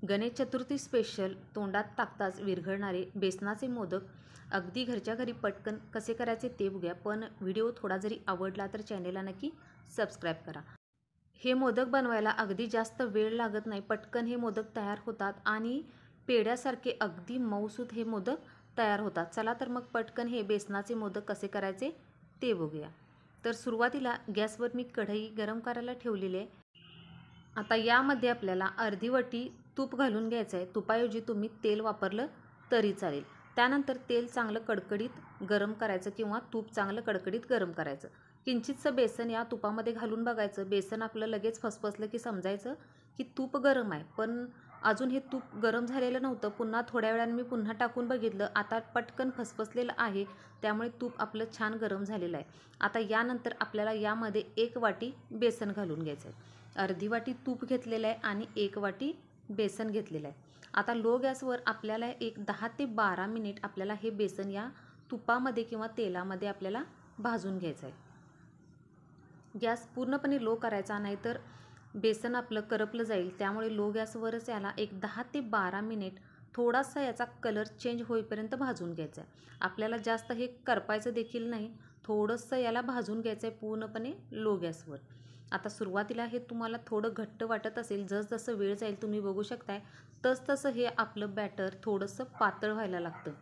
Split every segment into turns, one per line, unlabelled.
Ganesh Chaturthi special तोंडात टाकताच विरघळणारे बेसनाचे मोदक अगदी घरच्या घरी पटकन कसे करायचे ते बघूया। पण व्हिडिओ थोडा जरी आवडला तर चॅनेलला नक्की सबस्क्राईब करा। हे मोदक बनवायला अगदी जास्त वेळ लागत नाही, पटकन हे मोदक तयार होतात आणि पेढ्यासारखे अगदी मऊसूत हे मोदक तयार होतात। चला तर मग पटकन हे बेसनाचे मोदक कसे करायचे ते बघूया। तर सुरुवातीला गॅसवर मी कढई गरम करायला ठेवलेली आहे। आता यामध्ये आपल्याला अर्धी वाटी तूप घालून घ्यायचं आहे। तुपाऐवजी तुम्ही तेल वापरलं तरी चालेल। त्यानंतर तेल चांगलं कडकडीत गरम करायचं किंवा तूप चांगलं कडकडीत गरम करायचं। किंचितचं बेसन या तुपामध्ये घालून बघायचं। बेसन आपलं लगेच फसफसलं की समजायचं की तूप गरम आहे, पण अजून हे तूप गरम झालेलं नव्हतं। पुन्हा थोड्या वेळाने मी पुन्हा टाकून बघितलं, आता पटकन फसफसलेलं आहे, त्यामुळे तूप आपलं छान गरम झालेलं आहे। आता यानंतर आपल्याला यामध्ये 1 वाटी बेसन घालून घ्यायचं आहे। अर्धी वाटी तूप घेतलेलं आहे आणि 1 वाटी बेसन घेतलेलं आहे। आता लो गॅसवर आपल्याला एक 10 ते 12 मिनिट आपल्याला हे बेसन या तुपामध्ये किंवा तेलामध्ये आपल्याला भाजून घ्यायचं आहे। गॅस पूर्णपणे लो करायचा, नाहीतर बेसन आपलं करपलं जाईल। त्यामुळे लो गॅसवरच याला एक 10 ते 12 मिनिट थोडासा याचा कलर चेंज होईपर्यंत भाजून घ्यायचा आहे। आपल्याला जास्त हे करपायचं देखील नाही, थोडंसं याला भाजून घ्यायचं आहे पूर्णपणे लो गॅसवर। आता सुरुवातीला हे तुम्हाला थोडं घट्ट वाटत असेल, जसजसं वेळ जाईल तुम्ही बघू शकताय तसतसं हे आपलं बॅटर थोडंसं पातळ व्हायला लागतं।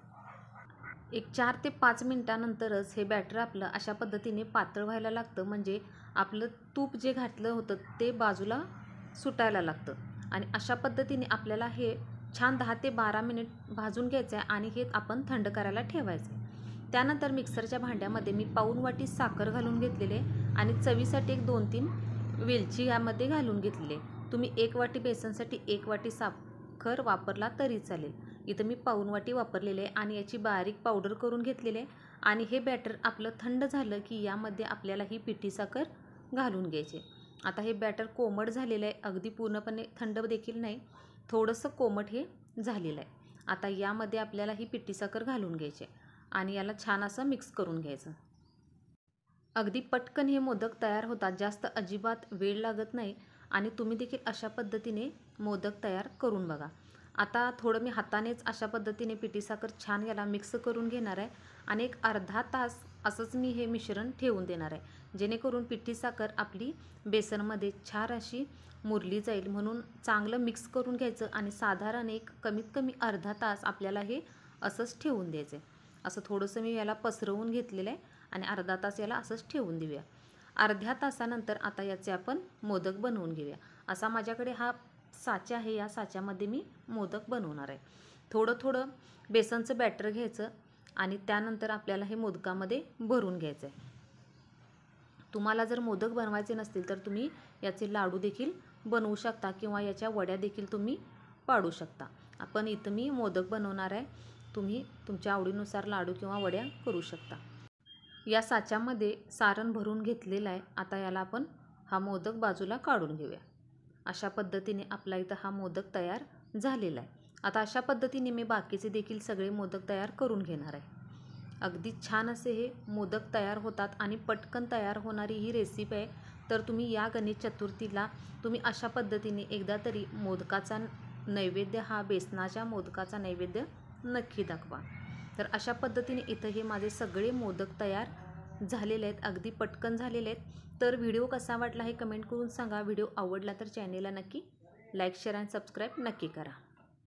एक 4 ते 5 मिनिटानंतरच हे बॅटर आपलं अशा पद्धतीने पातळ व्हायला लागतं, म्हणजे आपलं तूप जे घातलं होतं ते बाजूला सुटायला लागतं। आणि अशा पद्धतीने आपल्याला हे छान 10 ते 12 मिनिट भाजून घ्यायचं आहे आणि हे आपण थंड करायला ठेवायचं आहे। त्यानंतर मिक्सरच्या भांड्यामध्ये मी पाऊण वाटी साखर घालून घेतलेले आणि चवीसाठी एक 2-3 वेलची यामध्ये घालून घेतलेले। तुम्ही 1 वाटी बेसनसाठी 1 वाटी साखर वापरला तरी चालेल। इथं मी पाऊण वाटी वापरलेले आणि याची बारीक पावडर करून घेतलेले। आणि हे बॅटर आपलं थंड झालं की यामध्ये आपल्याला ही पिठी साखर घालून घ्यायची। आता हे बॅटर कोमट झालेलं आहे, अगदी पूर्णपणे थंड देखील नाही, थोडंसं कोमट हे झालेलं आहे। आता यामध्ये आपल्याला ही पिठी साखर घालून घ्यायची आणि याला छान असं मिक्स करून घ्यायचं। अगदी पटकन हे मोदक तयार होतात, जास्त अजिबात वेळ लागत नाही आणि तुम्ही देखील अशा पद्धतीने मोदक तयार करून बघा। आता थोडं मी हातानेच अशा पद्धतीने पिठी साखर छान याला मिक्स करून घेणार आहे आणि एक अर्धा तास असंच मी हे मिश्रण ठेवून देणार आहे, जेणेकरून पिठी साखर आपली बेसनमध्ये छान अशी मुरली जाईल। म्हणून चांगलं मिक्स करून घ्यायचं आणि साधारण एक कमीत कमी अर्धा तास आपल्याला हे असंच ठेवून द्यायचं आहे। असं थोडंसं मी याला पसरवून घेतलेलं आहे आणि अर्धा तास याला असंच ठेवून देऊया। अर्ध्या तासानंतर आता याचे आपण मोदक बनवून घेऊया। असा माझ्याकडे हा साचा आहे, या साच्यामध्ये मी मोदक बनवणार आहे। थोडं थोडं बेसनचं बॅटर घ्यायचं आणि त्यानंतर आपल्याला हे मोदकामध्ये भरून घ्यायचं आहे। तुम्हाला जर मोदक बनवायचे नसतील तर तुम्ही याचे लाडू देखील बनवू शकता किंवा याच्या वड्या देखील तुम्ही पाडू शकता। आपण इथं मी मोदक बनवणार आहे, तुम्ही तुमच्या आवडीनुसार लाडू किंवा वड्या करू शकता। या साच्यामध्ये सारण भरून घेतलेलं आहे। आता याला आपण हा मोदक बाजूला काढून घेऊया। अशा पद्धतीने आपला इथं हा मोदक तयार झालेला आहे। आता अशा पद्धतीने मी बाकीचे देखील सगळे मोदक तयार करून घेणार आहे। अगदी छान असे हे मोदक तयार होतात आणि पटकन तयार होणारी ही रेसिपी आहे। तर तुम्ही या गणेश चतुर्थीला तुम्ही अशा पद्धतीने एकदा तरी मोदकाचा नैवेद्य, हा बेसनाच्या मोदकाचा नैवेद्य नक्की दाखवा। तर अशा पद्धतीने इथं हे माझे सगळे मोदक तयार झालेले आहेत, अगदी पटकन झालेले आहेत। तर व्हिडिओ कसा वाटला हे कमेंट करून सांगा। व्हिडिओ आवडला तर चॅनेलला नक्की लाईक, शेअर आणि सबस्क्राईब नक्की करा।